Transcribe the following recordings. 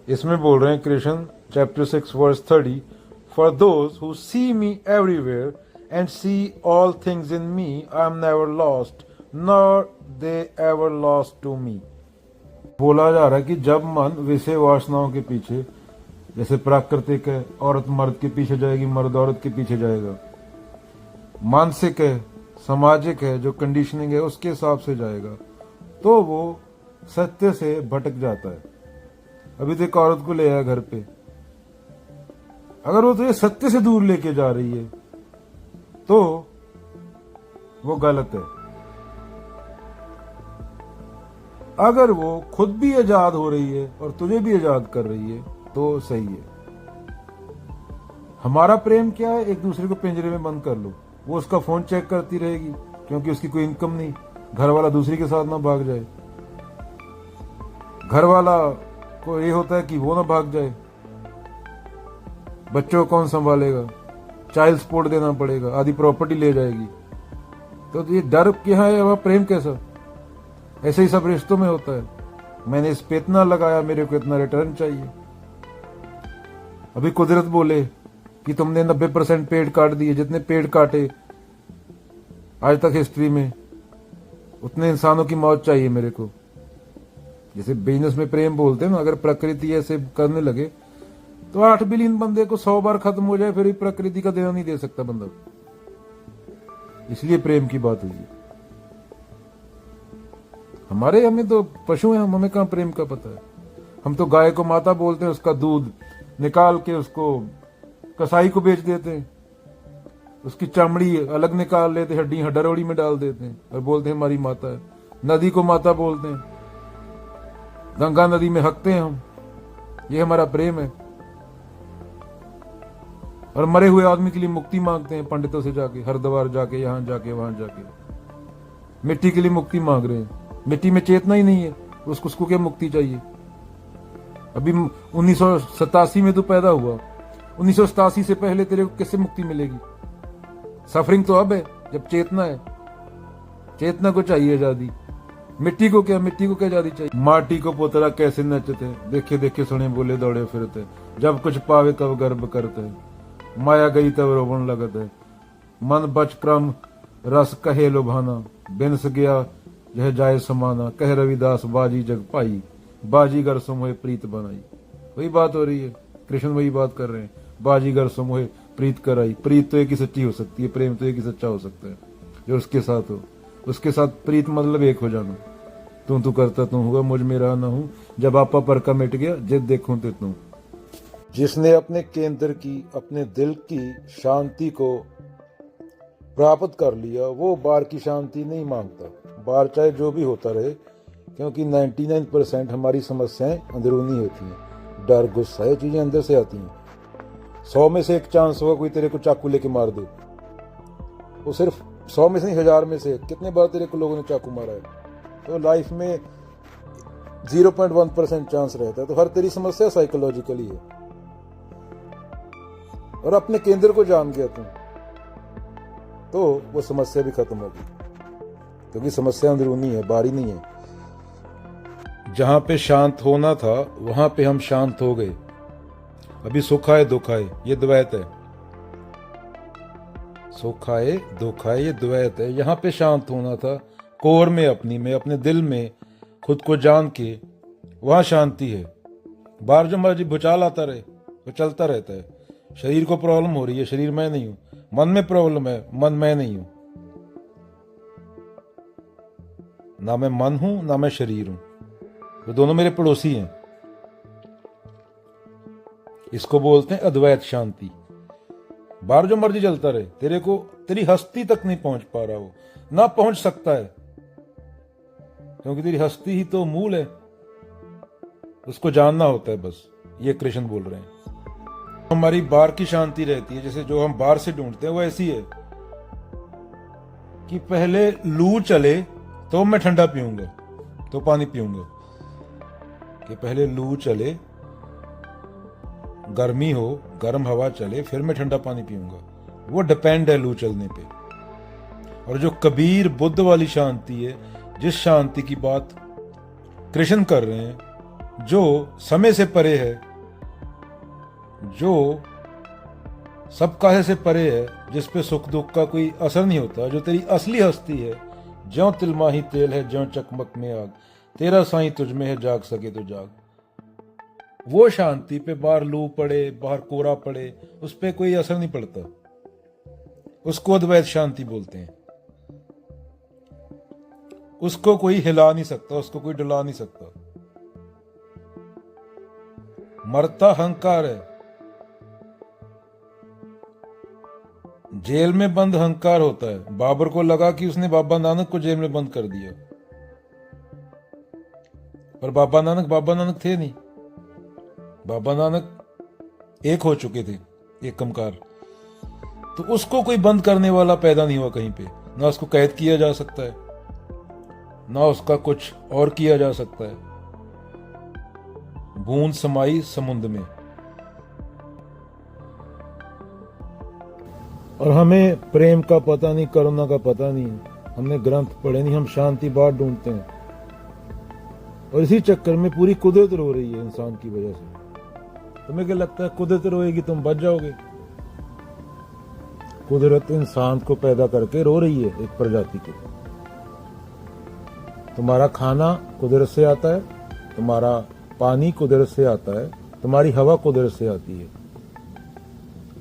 इसमें बोल रहे हैं Krishna chapter 6 verse 30, for those who see me everywhere and see all things in me I am never lost nor they ever lost to me. बोला जा रहा है कि जब मन विषय वासनाओं के पीछे, जैसे प्राकृतिक है औरत मर्द के पीछे जाएगी, मर्द औरत के पीछे जाएगा, मानसिक है, सामाजिक है, जो कंडीशनिंग है उसके हिसाब से जाएगा, तो वो सत्य से भटक जाता है। अभी तो एक औरत को ले आया घर पे, अगर वो तुझे सत्य से दूर लेके जा रही है तो वो गलत है। अगर वो खुद भी आजाद हो रही है और तुझे भी आजाद कर रही है तो सही है। हमारा प्रेम क्या है, एक दूसरे को पिंजरे में बंद कर लो, वो उसका फोन चेक करती रहेगी क्योंकि उसकी कोई इनकम नहीं, घर वाला दूसरी के साथ ना भाग जाए, घर वाला को ये होता है कि वो ना भाग जाए, बच्चों को कौन संभालेगा, चाइल्ड सपोर्ट देना पड़ेगा, आधी प्रॉपर्टी ले जाएगी। तो ये डर क्या है, वह प्रेम कैसा? ऐसे ही सब रिश्तों में होता है, मैंने इस पे इतना लगाया, मेरे को इतना रिटर्न चाहिए। अभी कुदरत बोले कि तुमने 90% पेड़ काट दिए, जितने पेड़ काटे आज तक हिस्ट्री में, उतने इंसानों की मौत चाहिए मेरे को। जैसे बिजनेस में प्रेम बोलते हैं ना, अगर प्रकृति ऐसे करने लगे तो 8 बिलियन बंदे को 100 बार खत्म हो जाए, फिर भी प्रकृति का देना नहीं दे सकता बंदा। इसलिए प्रेम की बात हुई है। हमें तो पशु हैं, हमें कहां प्रेम का पता है। हम तो गाय को माता बोलते हैं, उसका दूध निकाल के उसको कसाई को बेच देते हैं, उसकी चमड़ी अलग निकाल लेते, हड्डी हडरोड़ी में डाल देते हैं और बोलते हैं हमारी माता है। नदी को माता बोलते हैं, गंगा नदी में हकते हैं हम, ये हमारा प्रेम है। और मरे हुए आदमी के लिए मुक्ति मांगते हैं पंडितों से जाके, हरिद्वार जाके, यहां जाके, वहां जाके, मिट्टी के लिए मुक्ति मांग रहे हैं। मिट्टी में चेतना ही नहीं है, उसको क्या मुक्ति चाहिए? अभी 1987 में तो पैदा हुआ, 1987 से पहले तेरे को कैसे मुक्ति मिलेगी? सफरिंग तो अब है जब चेतना है। चेतना को चाहिए आजादी, मिट्टी को क्या आजादी चाहिए? माटी को पोतरा कैसे नचते, देखे देखे सुने बोले दौड़े फिरते, जब कुछ पावे तब गर्व करते, माया गई तब रोवन लगत है, मन बच क्रम रस कहे लुभाना, बिनस गया यह जाए समाना, कह रविदास बाजी जग पाई, बाजीगर समोहे प्रीत बनाई। वही बात हो रही है, कृष्ण वही बात कर रहे हैं, बाजीगर समोहे प्रीत कराई। प्रीत तो एक ही सच्ची हो सकती है, प्रेम तो एक ही सच्चा हो सकता है, जो उसके साथ हो। उसके साथ प्रीत मतलब एक हो जाना, तू करता तू हुआ, मुझ में रहा ना हूं, जब आपा पर का मिट गया, जिद देखूं ते तू। जिसने अपने केंद्र की, अपने दिल की शांति को प्राप्त कर लिया, वो बाहर की शांति नहीं मांगता, बाहर चाहे जो भी होता रहे, क्योंकि 99% हमारी समस्याएं अंदरूनी होती हैं। डर, गुस्सा, ये चीजें अंदर से आती हैं। 100 में से एक चांस होगा कोई तेरे को चाकू लेके मार दे, वो सिर्फ 100 में से नहीं, 1000 में से कितने बार तेरे को लोगों ने चाकू मारा है। तो लाइफ में 0.1% चांस रहता है। तो हर तेरी समस्या साइकोलॉजिकली है। और अपने केंद्र को जान गया तू, तो वो समस्या भी खत्म होगी, क्योंकि समस्या अंदरूनी है, बाहरी नहीं है। जहां पे शांत होना था वहां पे हम शांत हो गए। अभी सुख आए दुख आए, ये द्वैत है। सुख आए दुख आए, ये द्वैत है। यहां पे शांत होना था, कोर में, अपने दिल में खुद को जान के, वहां शांति है। बाहर जो मर्जी भूचाल आता रहे, वो चलता रहता है। शरीर को प्रॉब्लम हो रही है, शरीर मैं नहीं हूं। मन में प्रॉब्लम है, मन मैं नहीं हूं। ना मैं मन हूं ना मैं शरीर हूं, वो दोनों मेरे पड़ोसी हैं। इसको बोलते हैं अद्वैत शांति। बाहर जो मर्जी चलता रहे, तेरे को तेरी हस्ती तक नहीं पहुंच पा रहा, वो ना पहुंच सकता है, क्योंकि तेरी हस्ती ही तो मूल है। उसको जानना होता है बस। ये कृष्ण बोल रहे हैं। हमारी बाहर की शांति रहती है, जैसे जो हम बाहर से ढूंढते हैं, वो ऐसी है कि पहले लू चले तो मैं ठंडा पीऊंगा, तो पानी पीऊंगा, कि पहले लू चले, गर्मी हो, गर्म हवा चले, फिर मैं ठंडा पानी पीऊंगा। वो डिपेंड है लू चलने पे। और जो कबीर बुद्ध वाली शांति है, जिस शांति की बात कृष्ण कर रहे हैं, जो समय से परे है, जो सब काहे से परे है, जिस पे सुख दुख का कोई असर नहीं होता, जो तेरी असली हस्ती है, ज्यों तिलमाही तेल है, ज्यों चकमक में आग, तेरा साईं तुझ में है, जाग सके तो जाग। वो शांति पे बाहर लू पड़े, बाहर कोरा पड़े, उस पे कोई असर नहीं पड़ता। उसको अद्वैत शांति बोलते हैं। उसको कोई हिला नहीं सकता, उसको कोई डुला नहीं सकता। मरता अहंकार है, जेल में बंद अहंकार होता है। बाबर को लगा कि उसने बाबा नानक को जेल में बंद कर दिया, पर बाबा नानक थे नहीं। बाबा नानक एक हो चुके थे, एक कमकार। तो उसको कोई बंद करने वाला पैदा नहीं हुआ कहीं पे। ना उसको कैद किया जा सकता है, ना उसका कुछ और किया जा सकता है। बूंद समाई समुद्र में। और हमें प्रेम का पता नहीं, करुणा का पता नहीं, हमने ग्रंथ पढ़े नहीं, हम शांति बाहर ढूंढते हैं। और इसी चक्कर में पूरी कुदरत रो रही है इंसान की वजह से। तुम्हें क्या लगता है कुदरत रोएगी तुम बच जाओगे? कुदरत इंसान को पैदा करके रो रही है, एक प्रजाति को। तुम्हारा खाना कुदरत से आता है, तुम्हारा पानी कुदरत से आता है, तुम्हारी हवा कुदरत से आती है।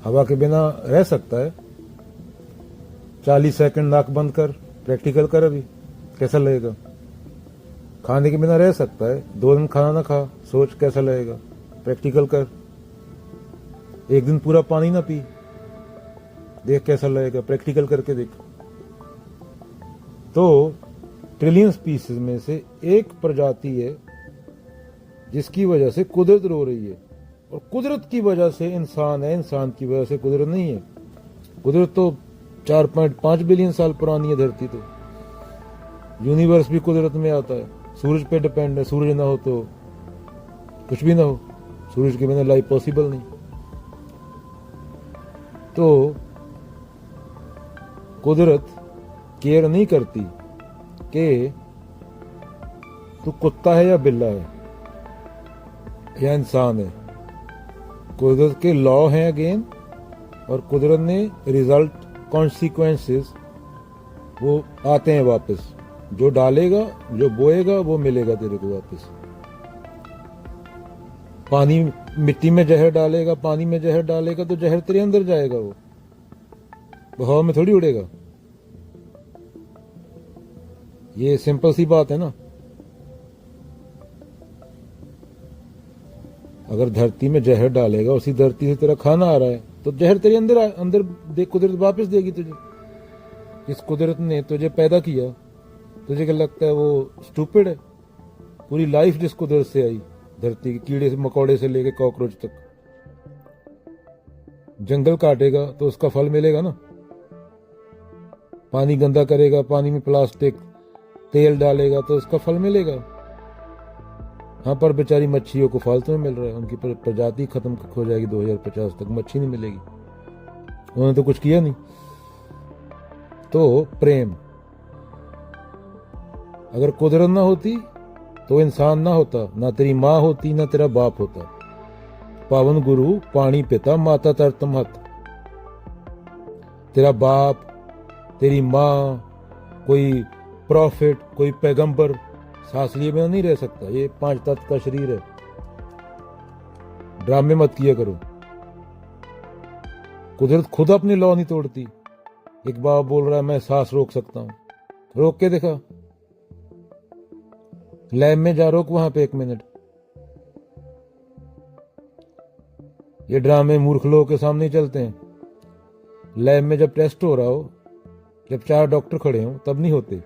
हवा के बिना रह सकता है? 40 सेकंड नाक बंद कर, प्रैक्टिकल कर, अभी कैसा लगेगा? खाने के बिना रह सकता है? 2 दिन खाना ना खा, सोच कैसा लगेगा? प्रैक्टिकल कर। 1 दिन पूरा पानी ना पी, देख कैसा लगेगा? प्रैक्टिकल करके देख। तो ट्रिलियन स्पीसीज में से एक प्रजाति है जिसकी वजह से कुदरत रो रही है, और कुदरत की वजह से इंसान है, इंसान की वजह से कुदरत नहीं है। कुदरत तो 4.5 बिलियन साल पुरानी है धरती। तो यूनिवर्स भी कुदरत में आता है, सूरज पे डिपेंड है। सूरज ना हो तो कुछ भी ना हो, सूरज के बिना लाइफ पॉसिबल नहीं। तो कुदरत केयर नहीं करती कि तू कुत्ता है या बिल्ला है या इंसान है। कुदरत के लॉ हैं अगेन, और कुदरत ने रिजल्ट, कॉन्सिक्वेंसेस वो आते हैं वापस। जो डालेगा, जो बोएगा, वो मिलेगा तेरे को वापस। पानी, मिट्टी में जहर डालेगा, पानी में जहर डालेगा तो जहर तेरे अंदर जाएगा, वो हवा में थोड़ी उड़ेगा। ये सिंपल सी बात है ना। अगर धरती में जहर डालेगा, उसी धरती से तेरा खाना आ रहा है, तो जहर तेरे अंदर देख, कुदरत वापस देगी तुझे। जिस कुदरत ने तुझे पैदा किया, तुझे क्या लगता है वो स्टूपिड है? पूरी लाइफ जिस कुदरत से आई, धरती के कीड़े से मकोड़े से लेके कॉकरोच तक। जंगल काटेगा तो उसका फल मिलेगा ना। पानी गंदा करेगा, पानी में प्लास्टिक, तेल डालेगा तो उसका फल मिलेगा। हाँ, पर बेचारी मच्छियों को फालतू में मिल रहा है। उनकी प्रजाति खत्म हो जाएगी 2050 तक, मच्छी नहीं मिलेगी। उन्होंने तो कुछ किया नहीं। तो प्रेम, अगर कुदरत ना होती तो इंसान ना होता, ना तेरी माँ होती, ना तेरा बाप होता। पावन गुरु पानी पिता, माता तरतम हत। तेरा बाप, तेरी माँ, कोई प्रॉफिट, कोई पैगंबर सांस लिए बिना नहीं रह सकता। ये 5 तत्व का शरीर है। ड्रामे मत किया करो। कुदरत खुद अपनी लॉ नहीं तोड़ती। एक बाप बोल रहा है मैं सांस रोक सकता हूं, रोक के देखा। लैब में जा, रोक वहां पे 1 मिनट। ये ड्रामे मूर्ख लोगों के सामने चलते हैं। लैब में जब टेस्ट हो रहा हो, जब 4 डॉक्टर खड़े हों, तब नहीं होते।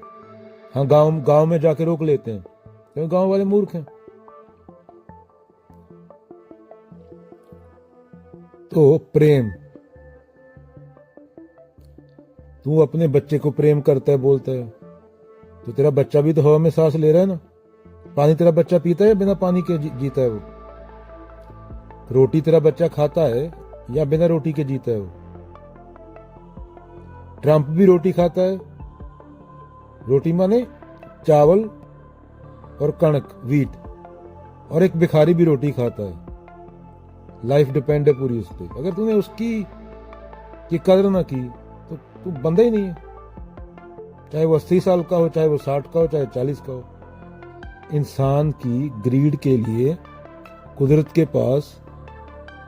हाँ, गांव में जाके रोक लेते हैं, क्योंकि गांव वाले मूर्ख हैं। तो प्रेम, तू अपने बच्चे को प्रेम करता है, बोलता है, तो तेरा बच्चा भी तो हवा में सांस ले रहा है ना। पानी तेरा बच्चा पीता है या बिना पानी के जीता है वो? रोटी तेरा बच्चा खाता है या बिना रोटी के जीता है वो? ट्रंप भी रोटी खाता है। रोटी माने चावल और कणक, वीट। और एक भिखारी भी रोटी खाता है, लाइफ डिपेंड है पूरी उस पर। अगर तूने उसकी की कदर ना की तो तू बंदा ही नहीं है, चाहे वो 80 साल का हो, चाहे वो 60 का हो, चाहे 40 का हो। इंसान की ग्रीड के लिए कुदरत के पास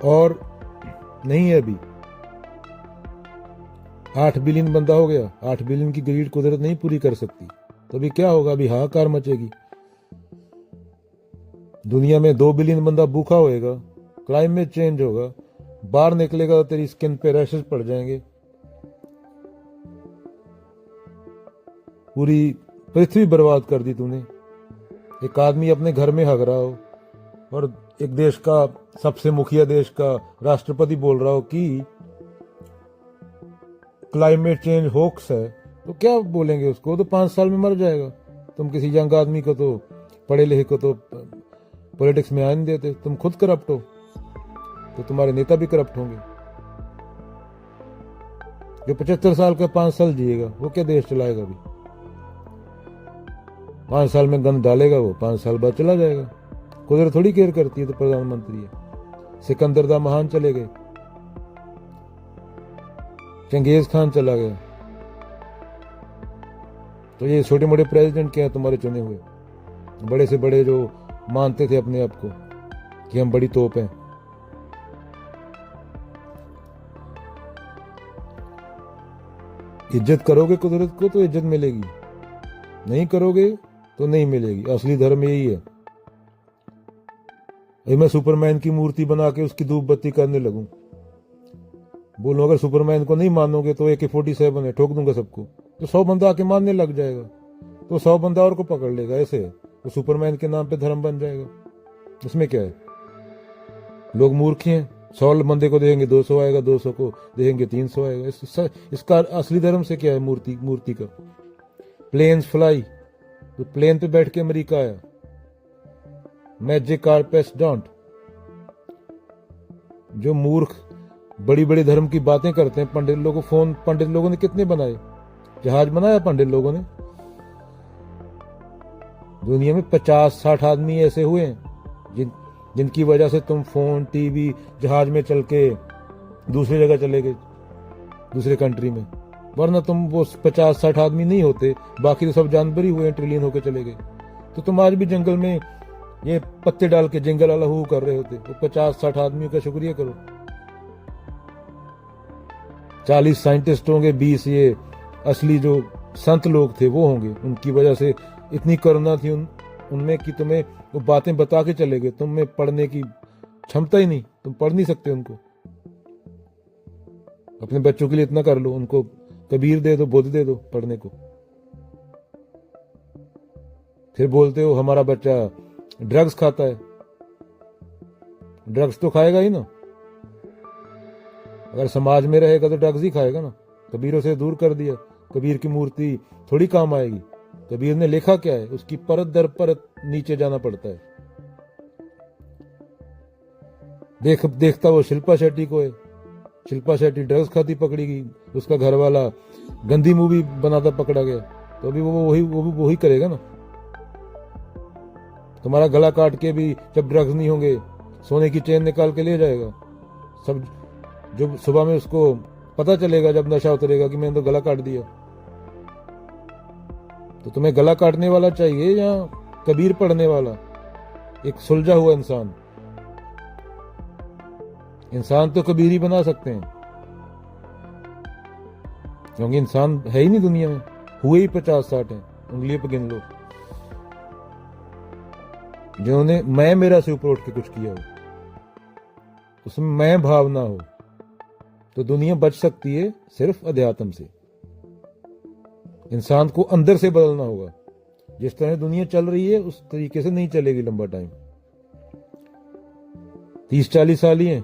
और नहीं है अभी। 8 बिलियन बंदा हो गया, 8 बिलियन की ग्रीड कुदरत नहीं पूरी कर सकती, तो अभी क्या होगा? अभी हाहाकार मचेगी। दुनिया में 2 बिलियन बंदा भूखा होएगा, क्लाइमेट चेंज होगा, बाहर निकलेगा तो तेरी स्किन पे रैशेस पड़ जाएंगे, पूरी पृथ्वी बर्बाद कर दी तूने। एक आदमी अपने घर में हग रहा हो और एक देश का सबसे मुखिया देश का राष्ट्रपति बोल रहा हो कि क्लाइमेट चेंज होक्स है, तो क्या बोलेंगे उसको? तो 5 साल में मर जाएगा। तुम किसी यंग आदमी को, तो पढ़े लिखे को तो पॉलिटिक्स में आने नहीं देते। तुम खुद करप्ट हो तो तुम्हारे नेता भी करप्ट होंगे। जो 75 साल का 5 साल जिएगा वो क्या देश चलाएगा? अभी 5 साल में गंद डालेगा, वो 5 साल बाद चला जाएगा। कुदरत थोड़ी केयर करती है, तो प्रधानमंत्री है। सिकंदर दा महान चले गए, चंगेज खान चला गया, तो ये छोटे मोटे प्रेसिडेंट क्या है तुम्हारे चुने हुए? बड़े से बड़े जो मानते थे अपने आप को कि हम बड़ी तोप हैं। इज्जत करोगे कुदरत को तो इज्जत मिलेगी, नहीं करोगे तो नहीं मिलेगी। असली धर्म यही है। मैं सुपरमैन की मूर्ति बना के उसकी धूप बत्ती करने लगूं, बोलो अगर सुपरमैन को नहीं मानोगे तो AK-47 है, ठोक दूंगा सबको, तो 100 बंदा आके मानने लग जाएगा, तो 100 बंदा और को पकड़ लेगा। ऐसे है तो सुपरमैन के नाम पे धर्म बन जाएगा। उसमें क्या है? लोग मूर्ख हैं। 100 बंदे को देखेंगे 200 आएगा, 200 को देखेंगे 300 आएगा। इसका असली धर्म से क्या है? मूर्ति का। प्लेन्स फ्लाई, तो प्लेन पे बैठ के अमेरिका आया। Magic carpets don't. जो मूर्ख बड़ी बड़ी धर्म की बातें करते हैं, पंडित लोगों ने कितने बनाए? जहाज बनाया पंडित लोगों ने। दुनिया में 50-60 आदमी ऐसे हुए हैं जिनकी वजह से तुम फोन, टीवी, जहाज में चल के दूसरी जगह चले गए, दूसरे कंट्री में। वरना तुम वो 50-60 आदमी नहीं होते, बाकी तो सब जानवर ही हुए हैं, ट्रिलियन होके चले गए। तो तुम आज भी जंगल में ये पत्ते डाल के जंगल वाला हु कर रहे होते। तो 50-60 आदमियों का शुक्रिया करो। 40 साइंटिस्ट होंगे, 20 ये असली जो संत लोग थे वो होंगे। उनकी वजह से इतनी करुणा थी उनमें कि तुम्हें वो बातें बता के चले गए। तुम में पढ़ने की क्षमता ही नहीं, तुम पढ़ नहीं सकते उनको। अपने बच्चों के लिए इतना कर लो, उनको कबीर दे दो, बुद्ध दे दो पढ़ने को। फिर बोलते हो हमारा बच्चा ड्रग्स खाता है। ड्रग्स तो खाएगा ही ना। अगर समाज में रहेगा तो ड्रग्स ही खाएगा ना। कबीरों से दूर कर दिया, कबीर की मूर्ति थोड़ी काम आएगी। कबीर ने लिखा क्या है, उसकी परत दर परत नीचे जाना पड़ता है। देखता वो शिल्पा शेट्टी को है। शिल्पा शेट्टी ड्रग्स खाती पकड़ी गई, उसका घर वाला गंदी मूवी बनाता पकड़ा गया, तो अभी वो वही करेगा ना। तुम्हारा गला काट के भी जब ड्रग्स नहीं होंगे, सोने की चेन निकाल के ले जाएगा सब। जो सुबह में उसको पता चलेगा जब नशा उतरेगा कि मैंने तो गला काट दिया। तो तुम्हें गला काटने वाला चाहिए या कबीर पढ़ने वाला? एक सुलझा हुआ इंसान। इंसान तो कबीर ही बना सकते हैं, क्योंकि इंसान है ही नहीं दुनिया में। हुए ही 50-60 हैं, उंगलियों पर गिन लो जिन्होंने मैं मेरा से ऊपर उठ के कुछ किया हो, उसमें मैं भावना हो, तो दुनिया बच सकती है सिर्फ अध्यात्म से। इंसान को अंदर से बदलना होगा। जिस तरह दुनिया चल रही है उस तरीके से नहीं चलेगी लंबा टाइम। 30-40 साल ही है,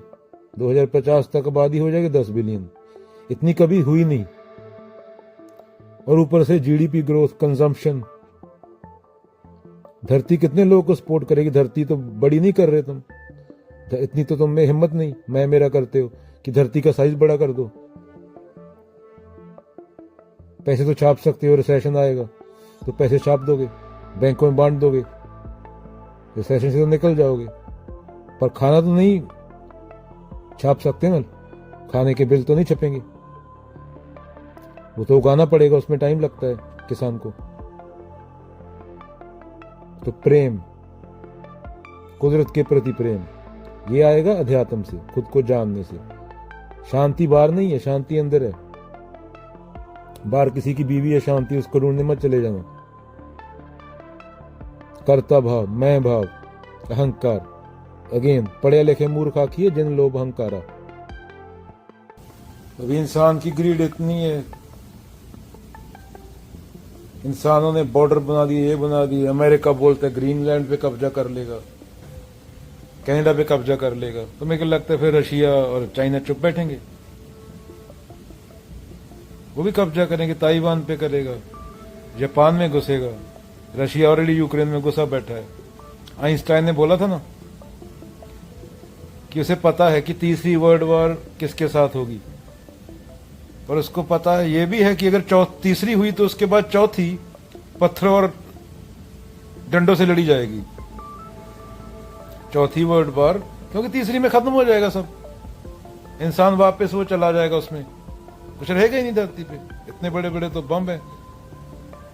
2050 तक आबादी हो जाएगी 10 बिलियन। इतनी कभी हुई नहीं। और ऊपर से GDP ग्रोथ, कंजम्पशन। धरती कितने लोगों को सपोर्ट करेगी? धरती तो बड़ी नहीं कर रहे तुम। इतनी तो तुम में हिम्मत नहीं, मैं मेरा करते हो कि धरती का साइज बड़ा कर दो। पैसे तो छाप सकते हो, रिसेशन आएगा तो पैसे छाप दोगे, बैंकों में बांट दोगे। रिसेशन से तो निकल जाओगे, पर खाना तो नहीं छाप सकते ना, खाने के बिल तो नहीं छपेंगे, वो तो उगाना पड़ेगा, उसमें टाइम लगता है किसान को। तो प्रेम, कुदरत के प्रति प्रेम, ये आएगा अध्यात्म से, खुद को जानने से। शांति बाहर नहीं है, शांति अंदर है। बाहर किसी की बीवी है शांति, उसको ढूंढने मत चले जाना। कर्ता भाव, मैं भाव, अहंकार, अगेन पढ़े लिखे मूर्ख आखिए जिन लोभ अहंकारा। अभी इंसान की ग्रीड इतनी है, इंसानों ने बॉर्डर बना दिए, ये बना दिए। अमेरिका बोलता है ग्रीनलैंड पे कब्जा कर लेगा, कनाडा पे कब्जा कर लेगा। तो मेरे को लगता है फिर रशिया और चाइना चुप बैठेंगे, वो भी कब्जा करेंगे, ताइवान पे करेगा, जापान में घुसेगा। रशिया ऑलरेडी यूक्रेन में घुसा बैठा है। आइंस्टाइन ने बोला था ना कि उसे पता है कि तीसरी वर्ल्ड वॉर किसके साथ होगी, पर उसको पता है ये भी है कि अगर तीसरी हुई तो उसके बाद चौथी पत्थरों और डंडों से लड़ी जाएगी, चौथी वर्ल्ड वॉर, क्योंकि तीसरी में खत्म हो जाएगा सब, इंसान वापस वो चला जाएगा, उसमें कुछ रहेगा ही नहीं धरती पे। इतने बड़े बड़े तो बम है,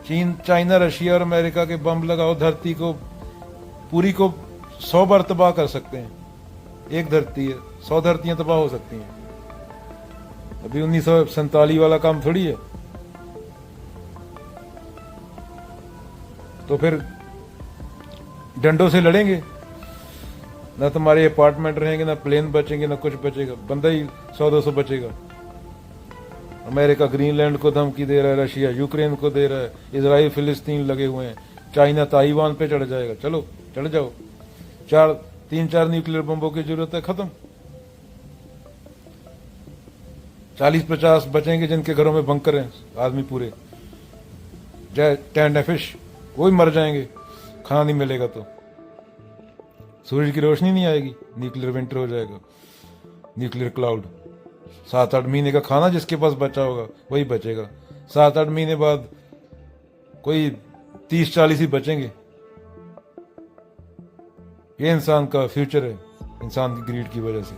चीन, चाइना, रशिया और अमेरिका के बम लगाओ, धरती को पूरी को 100 बार तबाह कर सकते हैं। एक धरती है, 100 धरतियां तबाह हो सकती हैं। अभी 1947 वाला काम थोड़ी है। तो फिर डंडों से लड़ेंगे, ना तुम्हारे अपार्टमेंट रहेंगे, ना प्लेन बचेंगे, ना कुछ बचेगा, बंदा ही 100-200 बचेगा। अमेरिका ग्रीनलैंड को धमकी दे रहा है, रशिया यूक्रेन को दे रहा है, इजराइल फिलिस्तीन लगे हुए हैं, चाइना ताइवान पे चढ़ जाएगा। चलो चढ़ जाओ, 3-4 न्यूक्लियर बम्बों की जरूरत है, खत्म। 40-50 बचेंगे जिनके घरों में बंकर हैं, आदमी पूरे टैंड फिश, वो भी मर जाएंगे, खाना नहीं मिलेगा तो। सूरज की रोशनी नहीं आएगी, न्यूक्लियर विंटर हो जाएगा, न्यूक्लियर क्लाउड। 7-8 महीने का खाना जिसके पास बचा होगा वही बचेगा। 7-8 महीने बाद कोई 30-40 ही बचेंगे। ये इंसान का फ्यूचर है, इंसान की ग्रीड की वजह से।